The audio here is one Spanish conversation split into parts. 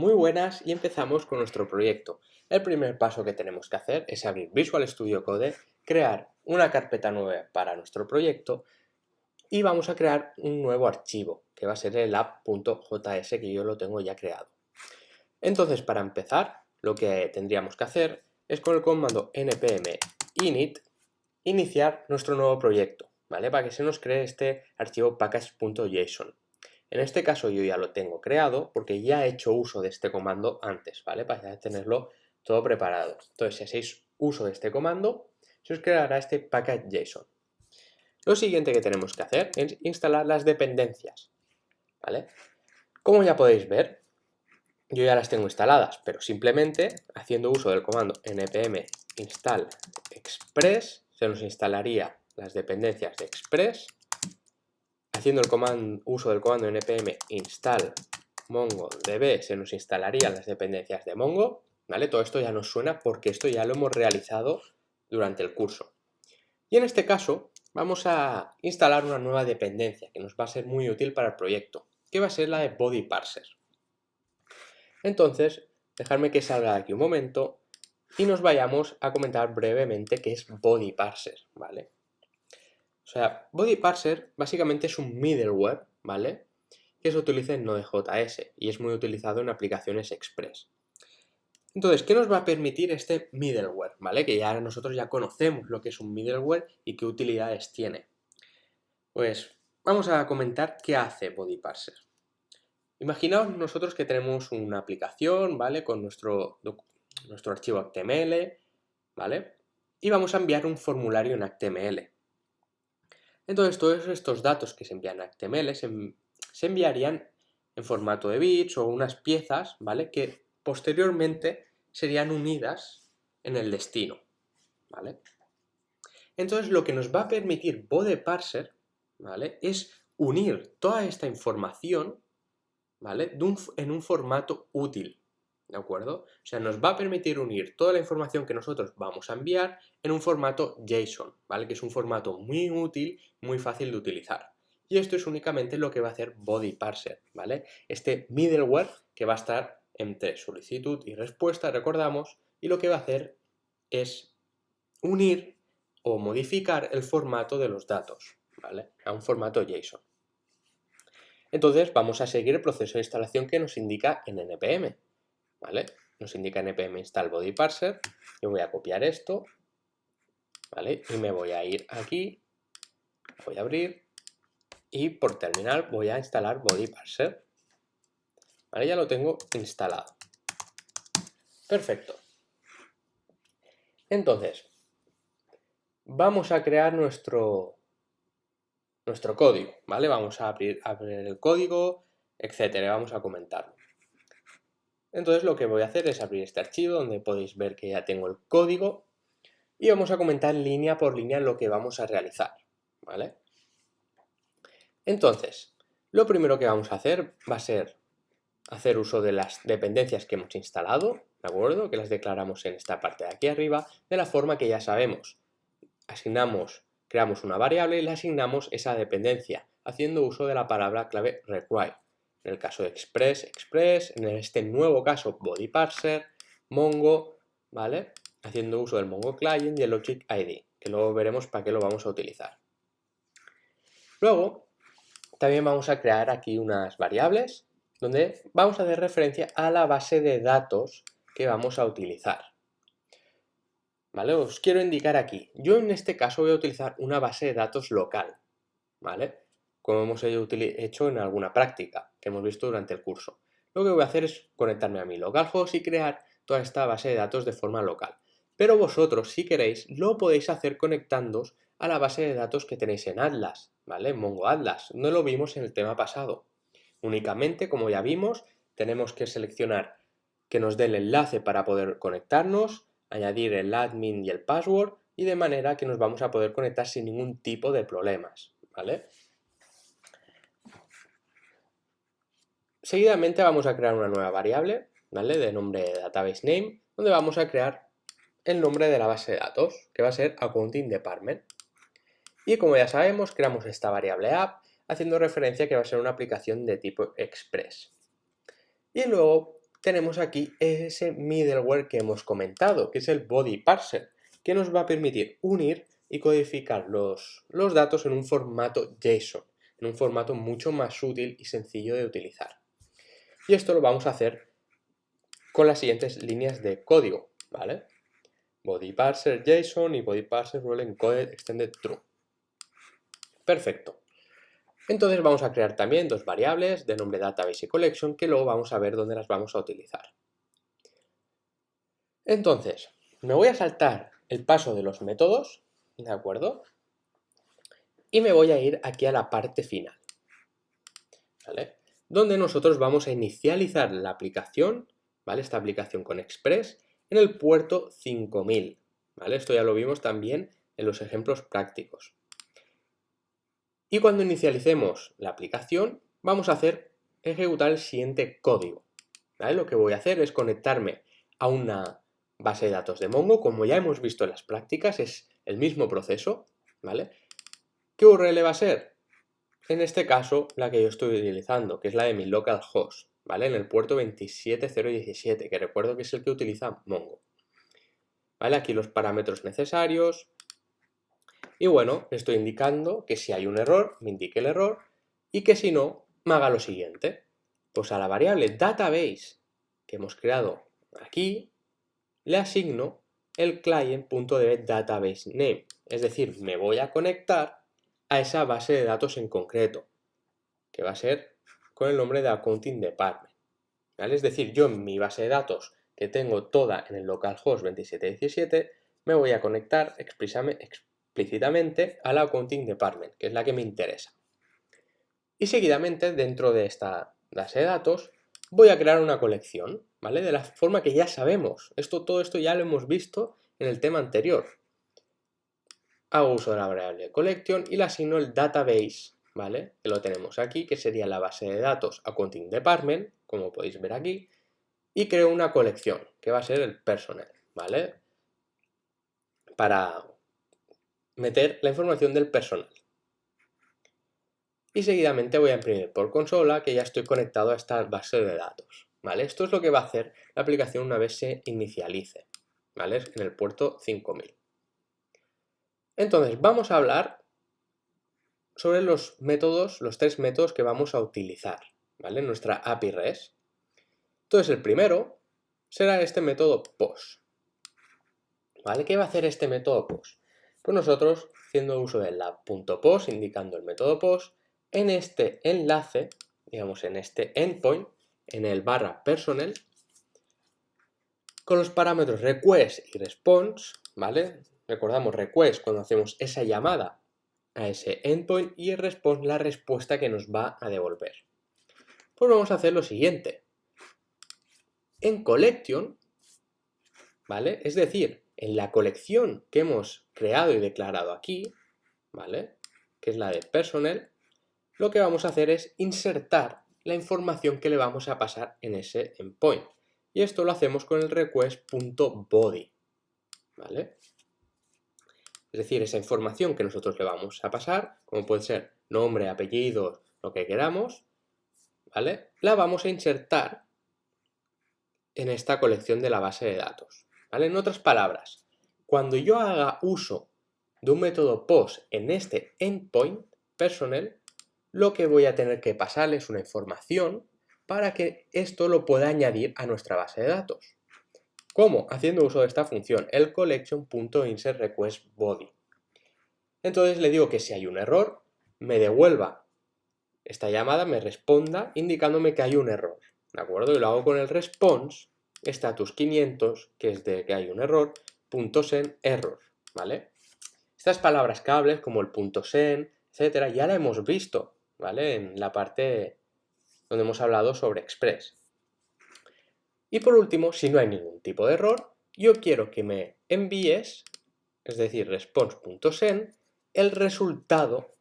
Muy buenas y empezamos con nuestro proyecto. El primer paso que tenemos que hacer es abrir Visual Studio Code, crear una carpeta nueva para nuestro proyecto y vamos a crear un nuevo archivo que va a ser el app.js que yo lo tengo ya creado. Entonces, para empezar, lo que tendríamos que hacer es con el comando npm init iniciar nuestro nuevo proyecto, ¿vale? Para que se nos cree este archivo package.json. En este caso yo ya lo tengo creado porque ya he hecho uso de este comando antes, ¿vale? Para ya tenerlo todo preparado. Entonces, si hacéis uso de este comando, se os creará este package.json. Lo siguiente que tenemos que hacer es instalar las dependencias, ¿vale? Como ya podéis ver, yo ya las tengo instaladas, pero simplemente haciendo uso del comando npm install express se nos instalaría las dependencias de express. Haciendo uso del comando npm install mongodb se nos instalarían las dependencias de Mongo, ¿vale? Todo esto ya nos suena porque esto ya lo hemos realizado durante el curso. Y en este caso vamos a instalar una nueva dependencia que nos va a ser muy útil para el proyecto, que va a ser la de body parser. Entonces, dejadme que salga de aquí un momento y nos vayamos a comentar brevemente qué es body parser, ¿vale? O sea, body parser básicamente es un middleware, ¿vale? Que se utiliza en Node.js y es muy utilizado en aplicaciones express. Entonces, ¿qué nos va a permitir este middleware? ¿Vale? Que ya nosotros ya conocemos lo que es un middleware y qué utilidades tiene. Pues vamos a comentar qué hace body parser. Imaginaos nosotros que tenemos una aplicación, ¿vale? Con nuestro archivo HTML, ¿vale? Y vamos a enviar un formulario en HTML. Entonces, todos estos datos que se envían a HTML se enviarían en formato de bits o unas piezas, ¿vale? Que posteriormente serían unidas en el destino, ¿vale? Entonces, lo que nos va a permitir body parser, ¿vale? Es unir toda esta información, ¿vale? En un formato útil, ¿de acuerdo? O sea, nos va a permitir unir toda la información que nosotros vamos a enviar en un formato JSON, ¿vale? Que es un formato muy útil, muy fácil de utilizar. Y esto es únicamente lo que va a hacer body parser, ¿vale? Este middleware que va a estar entre solicitud y respuesta, recordamos, y lo que va a hacer es unir o modificar el formato de los datos, ¿vale? A un formato JSON. Entonces vamos a seguir el proceso de instalación que nos indica en npm, ¿vale? Nos indica npm install body parser. Yo voy a copiar esto, ¿vale? Y me voy a ir aquí, voy a abrir y por terminal voy a instalar body parser. ¿Vale? Ya lo tengo instalado. Perfecto. Entonces, vamos a crear nuestro código, ¿vale? Vamos a abrir el código, etcétera, vamos a comentarlo. Entonces lo que voy a hacer es abrir este archivo donde podéis ver que ya tengo el código y vamos a comentar línea por línea lo que vamos a realizar, ¿vale? Entonces, lo primero que vamos a hacer va a ser hacer uso de las dependencias que hemos instalado, ¿de acuerdo? Que las declaramos en esta parte de aquí arriba, de la forma que ya sabemos. Creamos una variable y le asignamos esa dependencia, haciendo uso de la palabra clave require. En el caso de express, en este nuevo caso body parser, Mongo, ¿vale? Haciendo uso del Mongo Client y el Logic ID, que luego veremos para qué lo vamos a utilizar. Luego, también vamos a crear aquí unas variables donde vamos a hacer referencia a la base de datos que vamos a utilizar. ¿Vale? Os quiero indicar aquí, yo en este caso voy a utilizar una base de datos local, ¿vale? Como hemos hecho en alguna práctica que hemos visto durante el curso. Lo que voy a hacer es conectarme a mi localhost y crear toda esta base de datos de forma local. Pero vosotros, si queréis, lo podéis hacer conectándoos a la base de datos que tenéis en Atlas, ¿vale? Mongo Atlas. No lo vimos en el tema pasado. Únicamente, como ya vimos, tenemos que seleccionar que nos dé el enlace para poder conectarnos, añadir el admin y el password y de manera que nos vamos a poder conectar sin ningún tipo de problemas, ¿vale? Seguidamente vamos a crear una nueva variable, ¿vale? De nombre database name, donde vamos a crear el nombre de la base de datos, que va a ser accounting department. Y como ya sabemos, creamos esta variable app, haciendo referencia a que va a ser una aplicación de tipo express. Y luego tenemos aquí ese middleware que hemos comentado, que es el body parser, que nos va a permitir unir y codificar los datos en un formato JSON, en un formato mucho más útil y sencillo de utilizar. Y esto lo vamos a hacer con las siguientes líneas de código, ¿vale? Body parser JSON y body parser rule encoded extended true. Perfecto. Entonces vamos a crear también dos variables de nombre database y collection que luego vamos a ver dónde las vamos a utilizar. Entonces, me voy a saltar el paso de los métodos, ¿de acuerdo? Y me voy a ir aquí a la parte final, ¿vale? Donde nosotros vamos a inicializar la aplicación, ¿vale? Esta aplicación con Express en el puerto 5000, ¿vale? Esto ya lo vimos también en los ejemplos prácticos. Y cuando inicialicemos la aplicación, vamos a ejecutar el siguiente código, ¿vale? Lo que voy a hacer es conectarme a una base de datos de Mongo, como ya hemos visto en las prácticas, es el mismo proceso, ¿vale? ¿Qué URL va a ser? En este caso, la que yo estoy utilizando, que es la de mi localhost, ¿vale? En el puerto 27017, que recuerdo que es el que utiliza Mongo. ¿Vale? Aquí los parámetros necesarios. Y bueno, estoy indicando que si hay un error, me indique el error, y que si no, me haga lo siguiente. Pues a la variable database que hemos creado aquí, le asigno el client.dbDatabaseName. Es decir, me voy a conectar a esa base de datos en concreto, que va a ser con el nombre de Accounting Department, ¿vale? Es decir, yo en mi base de datos, que tengo toda en el localhost 2717, me voy a conectar explícitamente a la Accounting Department, que es la que me interesa. Y seguidamente, dentro de esta base de datos, voy a crear una colección, ¿vale? De la forma que ya sabemos. Todo esto ya lo hemos visto en el tema anterior. Hago uso de la variable collection y le asigno el database, ¿vale? Que lo tenemos aquí, que sería la base de datos Accounting Department, como podéis ver aquí, y creo una colección, que va a ser el personnel, ¿vale? Para meter la información del personal. Y seguidamente voy a imprimir por consola que ya estoy conectado a esta base de datos, ¿vale? Esto es lo que va a hacer la aplicación una vez se inicialice, ¿vale? En el puerto 5000. Entonces, vamos a hablar sobre los tres métodos que vamos a utilizar, ¿vale? En nuestra API REST. Entonces, el primero será este método POST, ¿vale? ¿Qué va a hacer este método POST? Pues nosotros, haciendo uso del lab.post, indicando el método POST, en este enlace, digamos en este endpoint, en el /personnel, con los parámetros request y response, ¿vale? Recordamos request cuando hacemos esa llamada a ese endpoint y el response la respuesta que nos va a devolver. Pues vamos a hacer lo siguiente. En collection, ¿vale? Es decir, en la colección que hemos creado y declarado aquí, ¿vale? Que es la de personnel, lo que vamos a hacer es insertar la información que le vamos a pasar en ese endpoint. Y esto lo hacemos con el request.body, ¿vale? Es decir, esa información que nosotros le vamos a pasar, como puede ser nombre, apellidos, lo que queramos, ¿vale? La vamos a insertar en esta colección de la base de datos, ¿vale? En otras palabras, cuando yo haga uso de un método POST en este endpoint personnel, lo que voy a tener que pasarle es una información para que esto lo pueda añadir a nuestra base de datos. ¿Cómo? Haciendo uso de esta función, el collection.insertRequestBody. Entonces le digo que si hay un error, me devuelva esta llamada, me responda indicándome que hay un error, ¿de acuerdo? Y lo hago con el response status 500, que es de que hay un error, .send error, ¿vale? Estas palabras claves como el .send, etcétera, ya la hemos visto, ¿vale? En la parte donde hemos hablado sobre Express. Y por último, si no hay ningún tipo de error, yo quiero que me envíes, es decir, response.send, el resultado,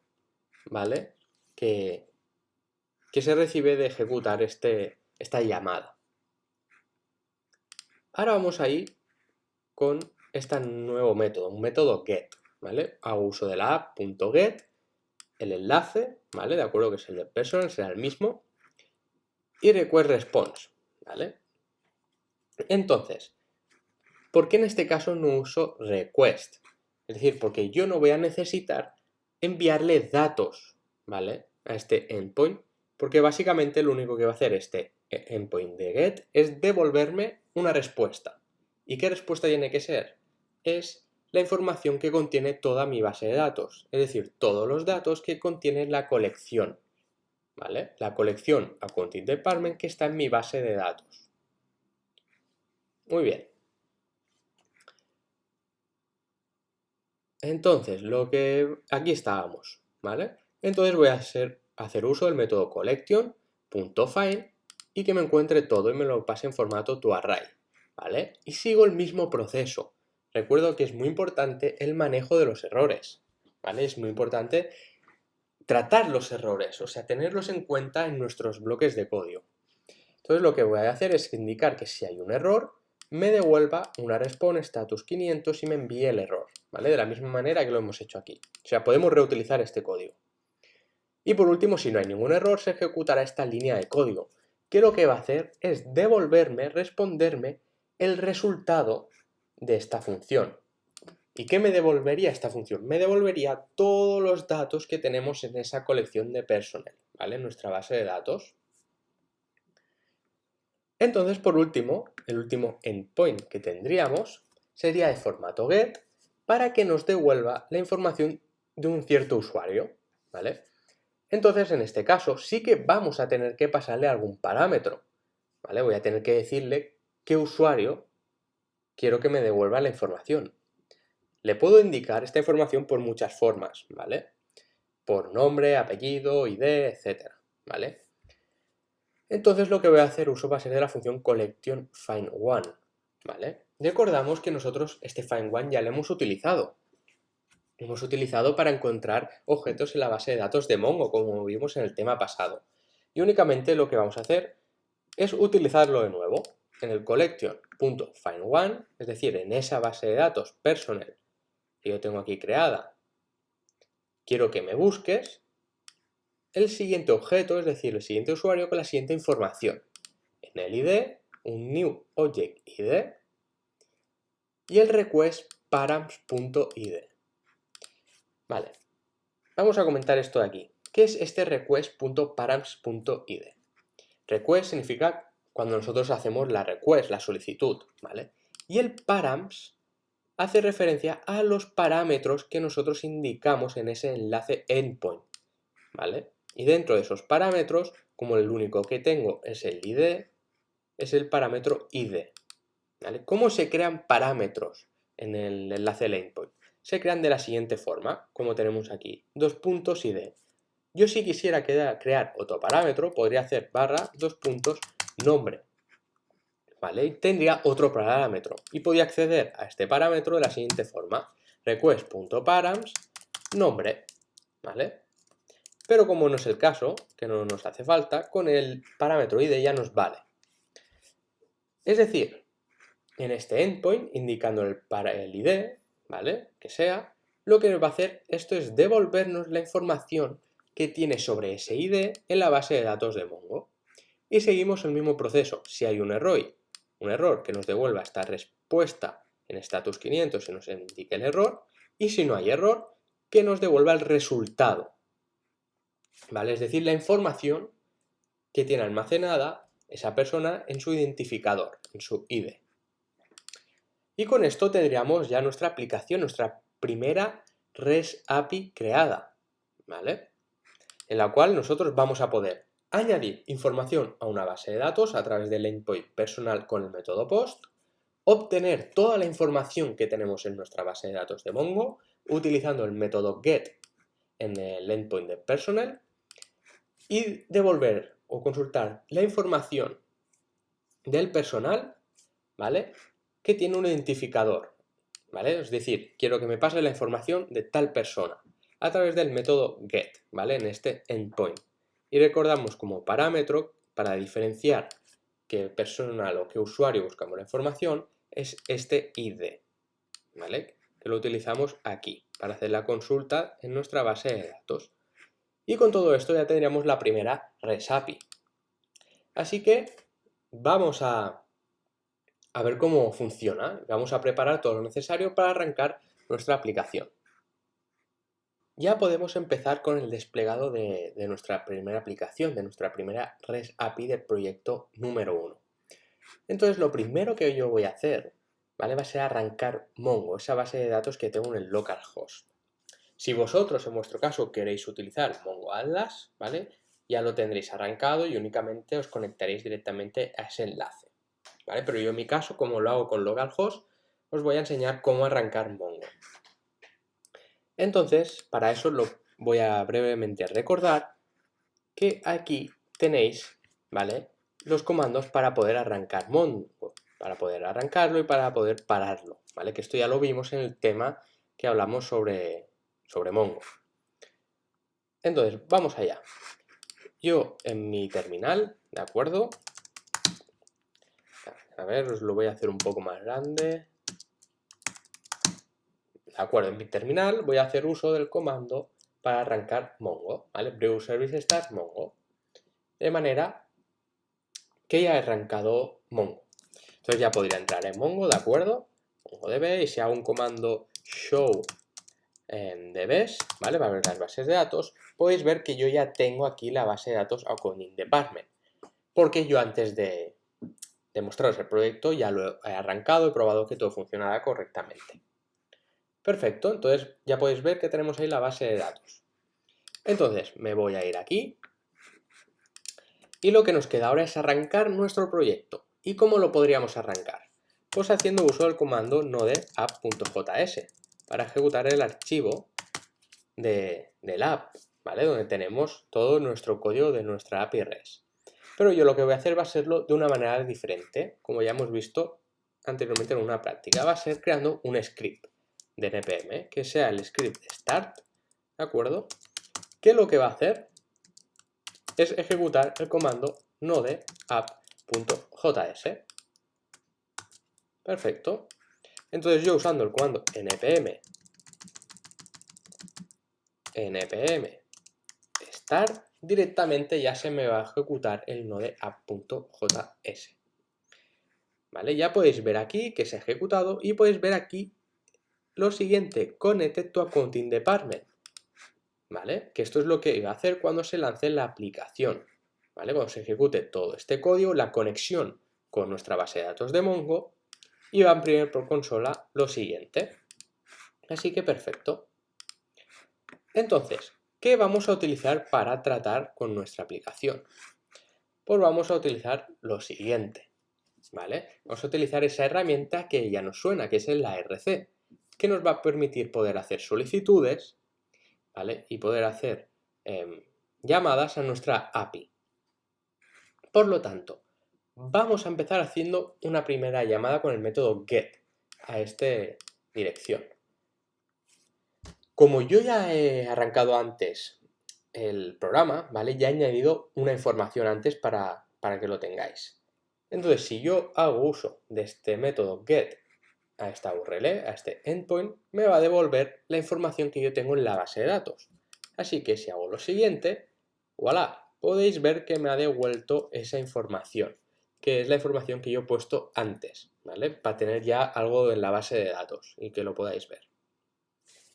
¿vale? Que se recibe de ejecutar esta llamada. Ahora vamos a ir con este nuevo método, un método get, ¿vale? Hago uso de la app.get, el enlace, ¿vale? De acuerdo que es el de personnel, será el mismo, y request response, ¿vale? Entonces, ¿por qué en este caso no uso request? Es decir, porque yo no voy a necesitar enviarle datos, ¿vale? A este endpoint, porque básicamente lo único que va a hacer este endpoint de get es devolverme una respuesta. ¿Y qué respuesta tiene que ser? Es la información que contiene toda mi base de datos, es decir, todos los datos que contiene la colección, ¿vale? La colección Accounting Department que está en mi base de datos. Muy bien. Entonces, aquí estábamos, ¿vale? Entonces voy a hacer uso del método collection.find y que me encuentre todo y me lo pase en formato toArray, ¿vale? Y sigo el mismo proceso. Recuerdo que es muy importante el manejo de los errores, ¿vale? Es muy importante tratar los errores, o sea, tenerlos en cuenta en nuestros bloques de código. Entonces lo que voy a hacer es indicar que si hay un error, me devuelva una response status 500 y me envíe el error, ¿vale? De la misma manera que lo hemos hecho aquí. O sea, podemos reutilizar este código. Y por último, si no hay ningún error, se ejecutará esta línea de código, que lo que va a hacer es devolverme, responderme el resultado de esta función. ¿Y qué me devolvería esta función? Me devolvería todos los datos que tenemos en esa colección de personnel, ¿vale? En nuestra base de datos. Entonces, por último, el último endpoint que tendríamos sería de formato get para que nos devuelva la información de un cierto usuario, ¿vale? Entonces, en este caso, sí que vamos a tener que pasarle algún parámetro, ¿vale? Voy a tener que decirle qué usuario quiero que me devuelva la información. Le puedo indicar esta información por muchas formas, ¿vale? Por nombre, apellido, ID, etc., ¿vale? Entonces lo que voy a hacer uso va a ser de la función collection_find_one, ¿vale? Recordamos que nosotros este find_one ya lo hemos utilizado. Lo hemos utilizado para encontrar objetos en la base de datos de Mongo, como vimos en el tema pasado. Y únicamente lo que vamos a hacer es utilizarlo de nuevo en el collection.find_one, es decir, en esa base de datos personnel que yo tengo aquí creada. Quiero que me busques el siguiente objeto, es decir, el siguiente usuario con la siguiente información. En el ID, un new object ID y el request params.id. Vale, vamos a comentar esto de aquí. ¿Qué es este request.params.id? Request significa cuando nosotros hacemos la request, la solicitud, ¿vale? Y el params hace referencia a los parámetros que nosotros indicamos en ese enlace endpoint, ¿vale? Y dentro de esos parámetros, como el único que tengo es el ID, es el parámetro ID, ¿vale? ¿Cómo se crean parámetros en el enlace del endpoint? Se crean de la siguiente forma, como tenemos aquí, dos puntos ID. Yo si quisiera crear otro parámetro, podría hacer barra dos puntos nombre, ¿vale? Y tendría otro parámetro y podría acceder a este parámetro de la siguiente forma, request.params nombre, ¿vale? Pero como no es el caso, que no nos hace falta, con el parámetro ID ya nos vale. Es decir, en este endpoint, indicando el ID, ¿vale? Que sea, lo que nos va a hacer esto es devolvernos la información que tiene sobre ese ID en la base de datos de Mongo. Y seguimos el mismo proceso. Si hay un error que nos devuelva esta respuesta en status 500 y nos indique el error. Y si no hay error, que nos devuelva el resultado, ¿vale? Es decir, la información que tiene almacenada esa persona en su identificador, en su ID. Y con esto tendríamos ya nuestra aplicación, nuestra primera REST API creada, ¿vale? En la cual nosotros vamos a poder añadir información a una base de datos a través del endpoint personal con el método POST, obtener toda la información que tenemos en nuestra base de datos de Mongo utilizando el método GET en el endpoint de personal y devolver o consultar la información del personal, ¿vale? Que tiene un identificador, ¿vale? Es decir, quiero que me pase la información de tal persona a través del método get, ¿vale? En este endpoint. Y recordamos como parámetro para diferenciar qué personal o qué usuario buscamos la información es este ID, ¿vale? Que lo utilizamos aquí para hacer la consulta en nuestra base de datos. Y con todo esto ya tendríamos la primera REST API. Así que vamos a a ver cómo funciona. Vamos a preparar todo lo necesario para arrancar nuestra aplicación. Ya podemos empezar con el desplegado de nuestra primera aplicación, de nuestra primera REST API del proyecto número 1. Entonces, lo primero que yo voy a hacer, ¿vale? Va a ser arrancar Mongo, esa base de datos que tengo en el localhost. Si vosotros, en vuestro caso, queréis utilizar Mongo Atlas, ¿vale? Ya lo tendréis arrancado y únicamente os conectaréis directamente a ese enlace, ¿vale? Pero yo en mi caso, como lo hago con localhost, os voy a enseñar cómo arrancar Mongo. Entonces, para eso lo voy a brevemente recordar que aquí tenéis, ¿vale?, los comandos para poder arrancar Mongo, para poder arrancarlo y para poder pararlo, ¿vale? Que esto ya lo vimos en el tema que hablamos sobre Mongo. Entonces, vamos allá. Yo en mi terminal, ¿de acuerdo? A ver, os lo voy a hacer un poco más grande. De acuerdo, en mi terminal voy a hacer uso del comando para arrancar Mongo, ¿vale? Brew service start Mongo. De manera que ya he arrancado Mongo. Entonces ya podría entrar en Mongo, ¿de acuerdo? MongoDB, y si hago un comando show en DBs, ¿vale? Para ver las bases de datos, podéis ver que yo ya tengo aquí la base de datos Accounting Department. Porque yo antes de mostraros el proyecto ya lo he arrancado, he probado que todo funcionara correctamente. Perfecto, entonces ya podéis ver que tenemos ahí la base de datos. Entonces me voy a ir aquí y lo que nos queda ahora es arrancar nuestro proyecto. ¿Y cómo lo podríamos arrancar? Pues haciendo uso del comando node app.js para ejecutar el archivo del app, ¿vale? Donde tenemos todo nuestro código de nuestra API REST. Pero yo lo que voy a hacer va a serlo de una manera diferente, como ya hemos visto anteriormente en una práctica. Va a ser creando un script de npm, que sea el script start, ¿de acuerdo? Que lo que va a hacer es ejecutar el comando node app.js. Perfecto. Entonces yo usando el comando npm start, directamente ya se me va a ejecutar el node app.js. ¿Vale? Ya podéis ver aquí que se ha ejecutado y podéis ver aquí lo siguiente, connected to accounting department. ¿Vale? Que esto es lo que iba a hacer cuando se lance la aplicación. ¿Vale? Cuando se ejecute todo este código, la conexión con nuestra base de datos de Mongo, y va a imprimir por consola lo siguiente. Así que perfecto. Entonces, ¿qué vamos a utilizar para tratar con nuestra aplicación? Pues vamos a utilizar lo siguiente, ¿vale? Vamos a utilizar esa herramienta que ya nos suena, que es el ARC, que nos va a permitir poder hacer solicitudes, ¿vale? Y poder hacer llamadas a nuestra API. Por lo tanto, vamos a empezar haciendo una primera llamada con el método get a esta dirección. Como yo ya he arrancado antes el programa, ¿vale? Ya he añadido una información antes para que lo tengáis. Entonces, si yo hago uso de este método get a esta URL, a este endpoint, me va a devolver la información que yo tengo en la base de datos. Así que si hago lo siguiente, voilà, podéis ver que me ha devuelto esa información, que es la información que yo he puesto antes, ¿vale? Para tener ya algo en la base de datos y que lo podáis ver.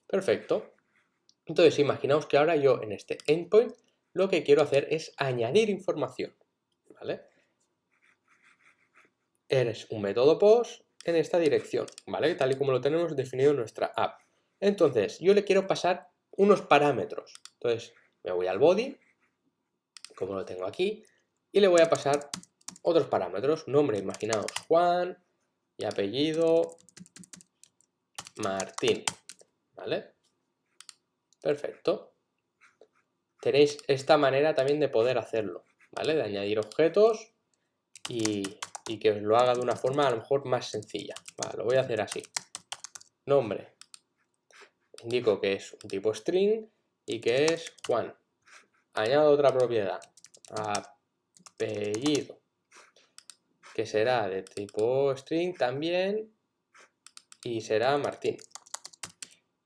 Perfecto. Entonces, imaginaos que ahora yo en este endpoint lo que quiero hacer es añadir información, ¿vale? Eres un método post en esta dirección, ¿vale? Tal y como lo tenemos definido en nuestra app. Entonces, yo le quiero pasar unos parámetros. Entonces, me voy al body, como lo tengo aquí, y le voy a pasar otros parámetros. Nombre, imaginaos, Juan, y apellido, Martín, ¿vale? Perfecto. Tenéis esta manera también de poder hacerlo, ¿vale? De añadir objetos y que os lo haga de una forma a lo mejor más sencilla. Vale, lo voy a hacer así. Nombre. Indico que es un tipo string y que es Juan. Añado otra propiedad. Apellido. Que será de tipo string también y será Martín.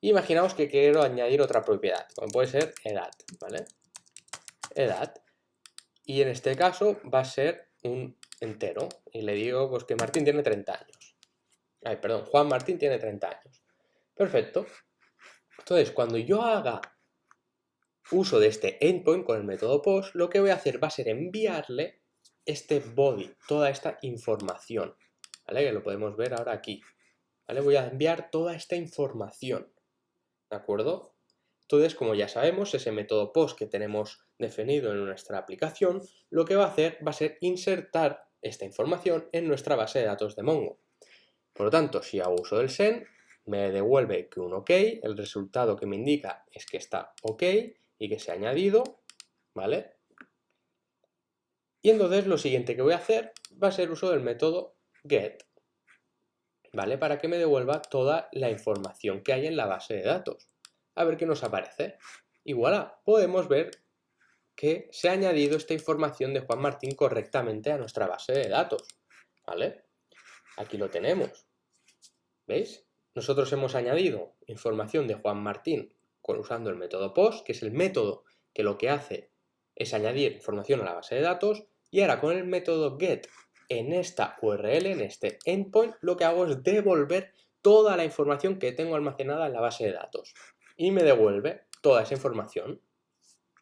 Imaginaos que quiero añadir otra propiedad, como puede ser edad, ¿vale? Edad. Y en este caso va a ser un entero y le digo pues que Martín tiene 30 años. Ay, perdón, Juan Martín tiene 30 años. Perfecto. Entonces, cuando yo haga uso de este endpoint con el método post, lo que voy a hacer va a ser enviarle este body, toda esta información, ¿vale? Que lo podemos ver ahora aquí, ¿vale? Voy a enviar toda esta información, ¿de acuerdo? Entonces, como ya sabemos, ese método post que tenemos definido en nuestra aplicación, lo que va a hacer va a ser insertar esta información en nuestra base de datos de Mongo. Por lo tanto, si hago uso del send, me devuelve que un OK, el resultado que me indica es que está OK y que se ha añadido, ¿vale? Y entonces lo siguiente que voy a hacer va a ser uso del método get, ¿vale? Para que me devuelva toda la información que hay en la base de datos. A ver qué nos aparece. Y voilà, podemos ver que se ha añadido esta información de Juan Martín correctamente a nuestra base de datos, ¿vale? Aquí lo tenemos. ¿Veis? Nosotros hemos añadido información de Juan Martín usando el método post, que es el método que lo que hace es añadir información a la base de datos, y ahora con el método get en esta URL, en este endpoint, lo que hago es devolver toda la información que tengo almacenada en la base de datos y me devuelve toda esa información,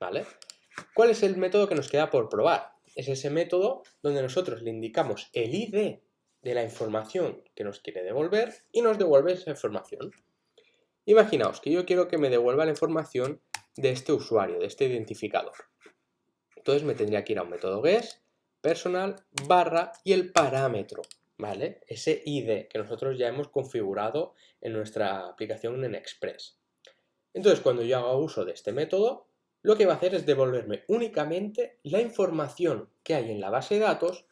¿vale? ¿Cuál es el método que nos queda por probar? Es ese método donde nosotros le indicamos el ID de la información que nos quiere devolver y nos devuelve esa información. Imaginaos que yo quiero que me devuelva la información de este usuario, de este identificador. Entonces me tendría que ir a un método guess, personal, barra y el parámetro, ¿vale? Ese ID que nosotros ya hemos configurado en nuestra aplicación en Express. Entonces cuando yo haga uso de este método, lo que va a hacer es devolverme únicamente la información que hay en la base de datos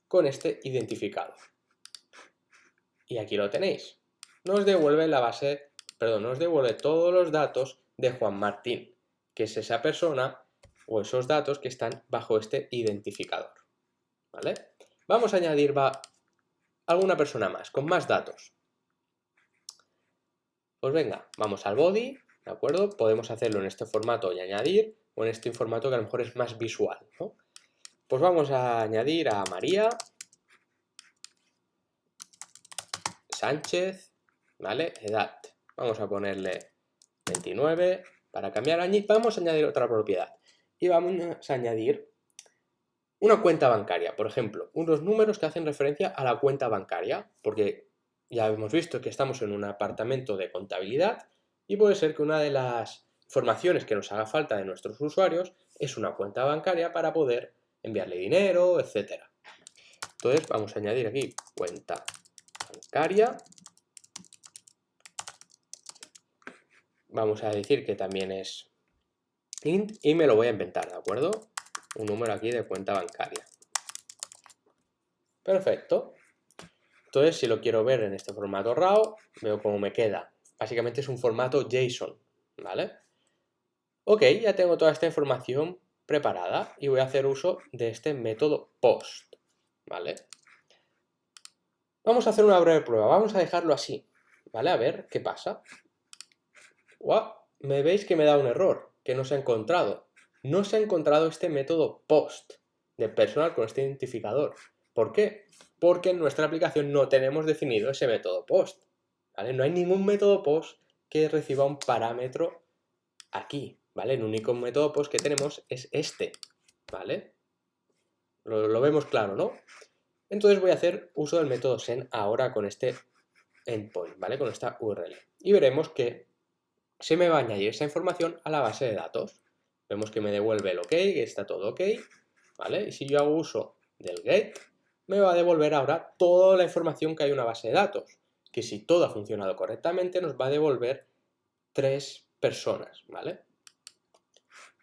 con este identificador. Y aquí lo tenéis. Nos devuelve nos devuelve todos los datos de Juan Martín, que es esa persona o esos datos que están bajo este identificador, ¿vale? Vamos a añadir alguna persona más, con más datos. Pues venga, vamos al body, ¿de acuerdo? Podemos hacerlo en este formato y añadir, o en este formato que a lo mejor es más visual, ¿no? Pues vamos a añadir a María Sánchez, ¿vale? Edad. Vamos a ponerle 29. Para cambiar, vamos a añadir otra propiedad. Y vamos a añadir una cuenta bancaria, por ejemplo, unos números que hacen referencia a la cuenta bancaria, porque ya hemos visto que estamos en un apartamento de contabilidad y puede ser que una de las informaciones que nos haga falta de nuestros usuarios es una cuenta bancaria para poder enviarle dinero, etc. Entonces vamos a añadir aquí cuenta bancaria. Vamos a decir que también es int y me lo voy a inventar, ¿de acuerdo? Un número aquí de cuenta bancaria. Perfecto. Entonces, si lo quiero ver en este formato RAW, veo cómo me queda. Básicamente es un formato JSON, ¿vale? Ok, ya tengo toda esta información preparada y voy a hacer uso de este método post, ¿vale? Vamos a hacer una breve prueba, vamos a dejarlo así, ¿vale? A ver qué pasa. ¡Wow! Me veis que me da un error, que no se ha encontrado. No se ha encontrado este método post de personal con este identificador. ¿Por qué? Porque en nuestra aplicación no tenemos definido ese método post, ¿vale? No hay ningún método post que reciba un parámetro aquí, ¿vale? El único método post que tenemos es este, ¿vale? Lo vemos claro, ¿no? Entonces voy a hacer uso del método send ahora con este endpoint, ¿vale? Con esta URL. Y veremos que se me va a añadir esa información a la base de datos. Vemos que me devuelve el OK, que está todo OK, ¿vale? Y si yo hago uso del get, me va a devolver ahora toda la información que hay en una base de datos, que si todo ha funcionado correctamente nos va a devolver 3 personas, ¿vale?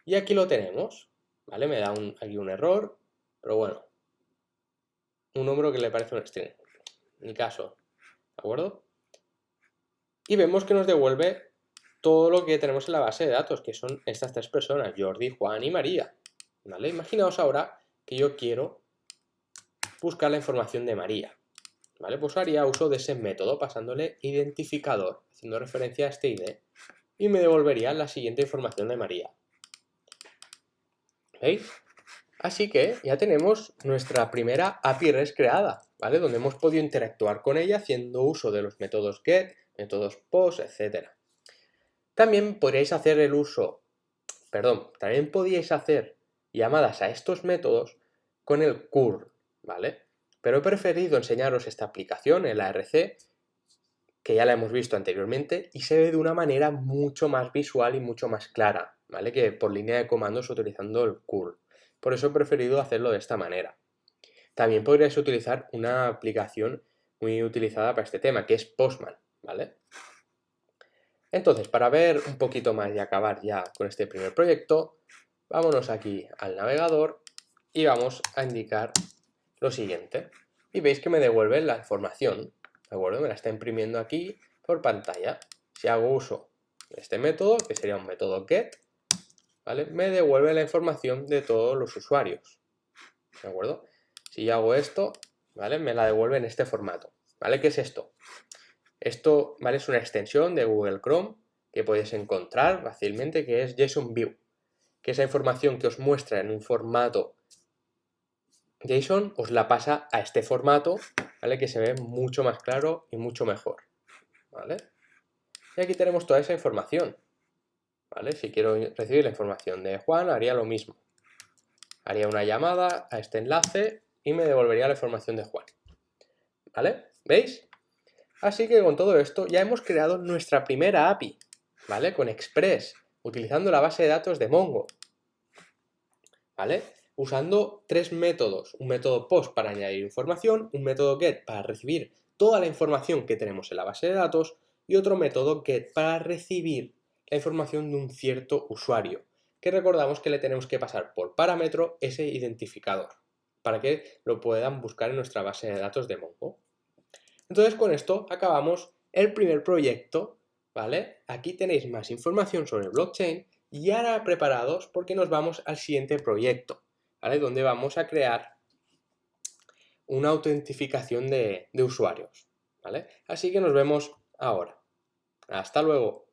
Y aquí lo tenemos, ¿vale? Me da aquí un error, pero bueno, un número que le parece un string, en mi caso, ¿de acuerdo? Y vemos que nos devuelve todo lo que tenemos en la base de datos, que son estas 3 personas, Jordi, Juan y María, ¿vale? Imaginaos ahora que yo quiero buscar la información de María, ¿vale? Pues haría uso de ese método pasándole identificador, haciendo referencia a este ID, y me devolvería la siguiente información de María. ¿Veis? Así que ya tenemos nuestra primera API REST creada, ¿vale? Donde hemos podido interactuar con ella haciendo uso de los métodos GET, métodos POST, etc. También podríais hacer también podíais hacer llamadas a estos métodos con el curl, ¿vale? Pero he preferido enseñaros esta aplicación, el ARC, que ya la hemos visto anteriormente y se ve de una manera mucho más visual y mucho más clara, ¿vale? Que por línea de comandos utilizando el curl. Por eso he preferido hacerlo de esta manera. También podríais utilizar una aplicación muy utilizada para este tema, que es Postman, ¿vale? Entonces, para ver un poquito más y acabar ya con este primer proyecto, vámonos aquí al navegador y vamos a indicar lo siguiente. Y veis que me devuelve la información, ¿de acuerdo? Me la está imprimiendo aquí por pantalla. Si hago uso de este método, que sería un método get, ¿vale? Me devuelve la información de todos los usuarios, ¿de acuerdo? Si yo hago esto, ¿vale? Me la devuelve en este formato, ¿vale? ¿Qué es esto? Esto, ¿vale? Es una extensión de Google Chrome que podéis encontrar fácilmente, que es JSONView, que esa información que os muestra en un formato JSON os la pasa a este formato, ¿vale? Que se ve mucho más claro y mucho mejor, ¿vale? Y aquí tenemos toda esa información, ¿vale? Si quiero recibir la información de Juan, haría lo mismo. Haría una llamada a este enlace y me devolvería la información de Juan, ¿vale? ¿Veis? Así que con todo esto ya hemos creado nuestra primera API, ¿vale? Con Express, utilizando la base de datos de Mongo, ¿vale? Usando tres métodos, un método POST para añadir información, un método GET para recibir toda la información que tenemos en la base de datos y otro método GET para recibir la información de un cierto usuario, que recordamos que le tenemos que pasar por parámetro ese identificador, para que lo puedan buscar en nuestra base de datos de Mongo. Entonces con esto acabamos el primer proyecto, ¿vale? Aquí tenéis más información sobre blockchain y ahora preparados porque nos vamos al siguiente proyecto, ¿vale? Donde vamos a crear una autentificación de usuarios, ¿vale? Así que nos vemos ahora. Hasta luego.